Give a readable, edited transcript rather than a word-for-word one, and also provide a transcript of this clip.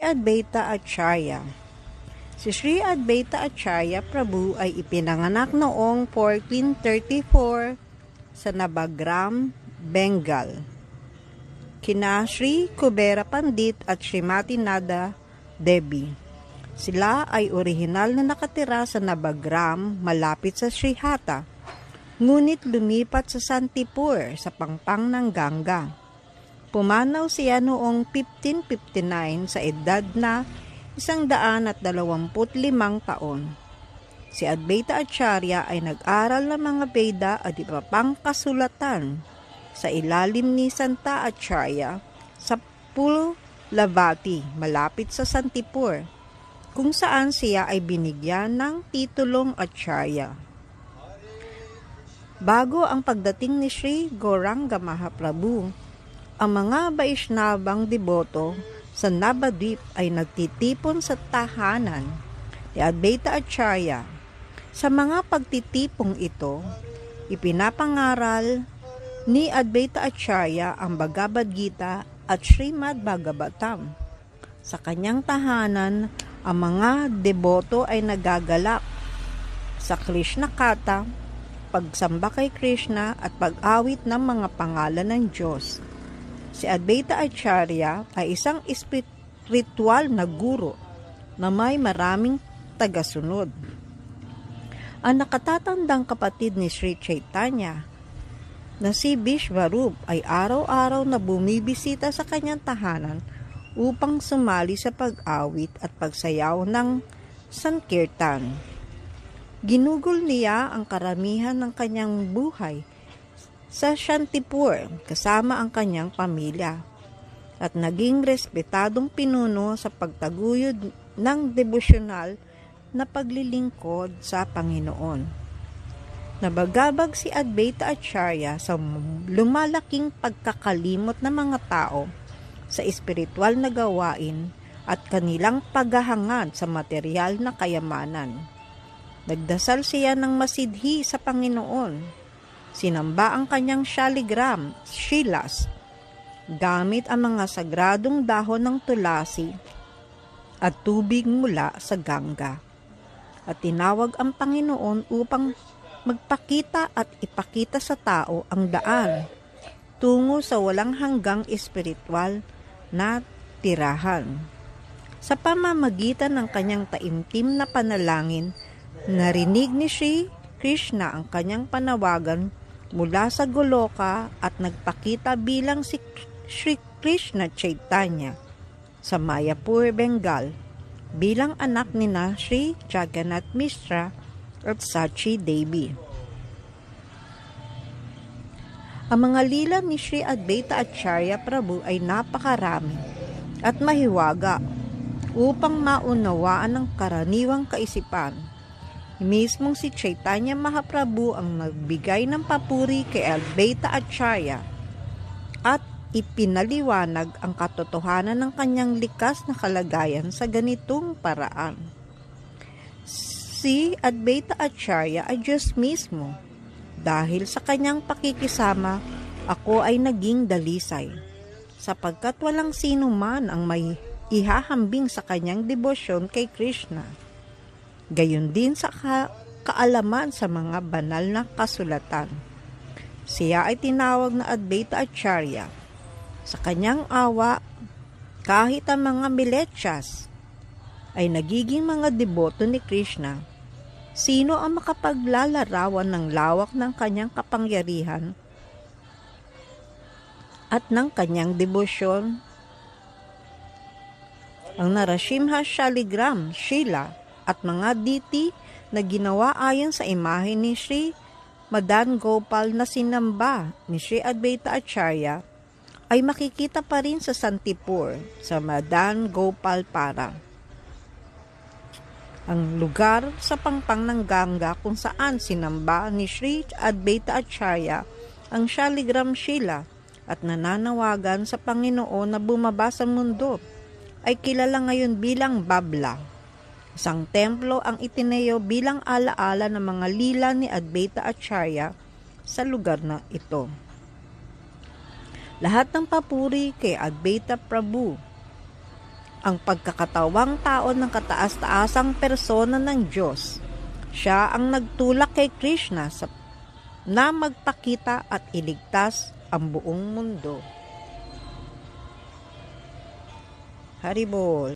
Advaita Acharya. Si Sri Advaita Acharya Prabhu ay ipinanganak noong 1434 sa Navagram, Bengal. Kina Sri Kubera Pandit at Srimati Nada Devi. Sila ay orihinal na nakatira sa Navagram malapit sa Srihata, ngunit lumipat sa Santipur sa pangpang ng Ganga. Pumanaw siya noong 1559 sa edad na 125 taon. Si Advaita Acharya ay nag-aral ng mga Veda at iba pang kasulatan sa ilalim ni Santa Acharya sa Pulavati, malapit sa Santipur, kung saan siya ay binigyan ng titulong Acharya. Bago ang pagdating ni Sri Gauranga Mahaprabhu, ang mga Vaishnavang deboto sa Navadvip ay nagtitipon sa tahanan ni Advaita Acharya. Sa mga pagtitipong ito, ipinapangaral ni Advaita Acharya ang Bhagavad Gita at Srimad Bhagavatam. Sa kanyang tahanan, ang mga deboto ay nagagalak sa Krishna Katha, pagsamba kay Krishna at pag-awit ng mga pangalan ng Diyos. Si Advaita Acharya ay isang espiritual na guro na may maraming tagasunod. Ang nakatatandang kapatid ni Sri Chaitanya na si Vishwarup ay araw-araw na bumibisita sa kanyang tahanan upang sumali sa pag-awit at pagsayaw ng Sankirtan. Ginugol niya ang karamihan ng kanyang buhay sa Shantipur kasama ang kanyang pamilya at naging respetadong pinuno sa pagtaguyod ng devosyonal na paglilingkod sa Panginoon. Nabagabag si Advaita Acharya sa lumalaking pagkakalimot ng mga tao sa espiritual na gawain at kanilang paghahangad sa material na kayamanan. Nagdasal siya ng masidhi sa Panginoon. Sinamba ang kanyang shaligram, shilas, gamit ang mga sagradong dahon ng tulasi at tubig mula sa Ganga. At tinawag ang Panginoon upang magpakita at ipakita sa tao ang daan tungo sa walang hanggang espiritual na tirahan. Sa pamamagitan ng kanyang taimtim na panalangin, narinig ni Sri Krishna ang kanyang panawagan mula sa Goloka at nagpakita bilang si Sri Krishna Chaitanya sa Mayapur, Bengal, bilang anak ni Sri Jagannath Mishra at Sachi Devi. Ang mga lila ni Sri Advaita Acharya Prabhu ay napakarami at mahiwaga upang maunawaan ng karaniwang kaisipan. Mismong si Chaitanya Mahaprabhu ang nagbigay ng papuri kay Advaita Acharya at ipinaliwanag ang katotohanan ng kanyang likas na kalagayan sa ganitong paraan. Si Advaita Acharya ay Diyos mismo. Dahil sa kanyang pakikisama, ako ay naging dalisay, sapagkat walang sino man ang may ihahambing sa kanyang debosyon kay Krishna. Gayon din sa kaalaman sa mga banal na kasulatan. Siya ay tinawag na Advaita Acharya. Sa kanyang awa, kahit ang mga milechas ay nagiging mga deboto ni Krishna. Sino ang makapaglalarawan ng lawak ng kanyang kapangyarihan at ng kanyang debosyon? Ang Narasimha Shaligram, Shila, at mga diti na ginawa ayon sa imahe ni Sri Madan Gopal na sinamba ni Sri Advaita Acharya ay makikita pa rin sa Santipur, sa Madan Gopal Para, ang lugar sa pangpang ng Ganga kung saan sinamba ni Sri Advaita Acharya ang Shaligram Shila at nananawagan sa Panginoon na bumaba sa mundo, ay kilala ngayon bilang Babla. Isang templo ang itinayo bilang alaala ng mga lila ni Advaita Acharya sa lugar na ito. Lahat ng papuri kay Advaita Prabhu ang pagkakatawang tao ng kataas-taasang persona ng Diyos. Siya ang nagtulak kay Krishna na magpakita at iligtas ang buong mundo. Haribol.